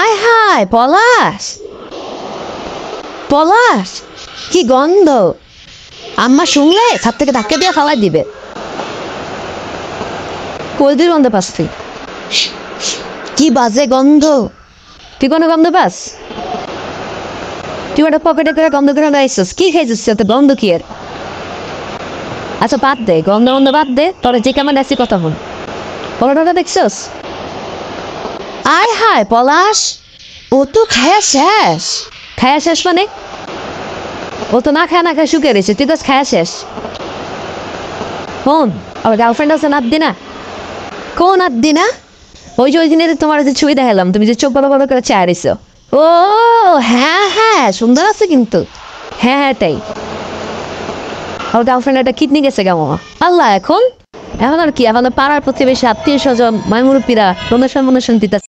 আয় হায় পলাশ, পলাশ কি গন্ধ! আম্মা শুনলে ছাদ থেকে ধাক্কা দিয়ে ফালাই দিবে। কোলদির গন্ধ পাস তুই? কি বাজে গন্ধ! তুই কোনো গন্ধ পাস? তুই একটা পকেটে করে গন্ধ করে রাইছিস, কি খাইছিস? তো গন্ধ কি এর? আচ্ছা বাদ দে, গন্ধ গন্ধ বাদ দে, তোর যে কেমন আছি কথা বল। পরোটাটা দেখছস? আয় হায় পলাশ, ও তো খায়া শেষ। খায়া শেষ মানে? ও তো না খায় না খায় শুকিয়ে রয়েছে, তুই তো খায়া শেষ। কোন আমার গার্লফ্রেন্ড আছে নাদ্দিনা? কোন নাদ্দিনা? ওই যে ওই দিনে তোমার যে ছবি দেখালাম, তুমি যে চোখ বড় বড় করে চেয়ে রয়েছ। ও হ্যাঁ হ্যাঁ, সুন্দর আছে কিন্তু। হ্যাঁ হ্যাঁ তাই। আমার গার্লফ্রেন্ড একটা কিডনি গেছে কেমন আল্লাহ। এখন এখন আর কি, এখন পাড়ার প্রতিবেশী আত্মীয় স্বজন মাইমুরুপিরা ডোনেশন মোনেশন দিতে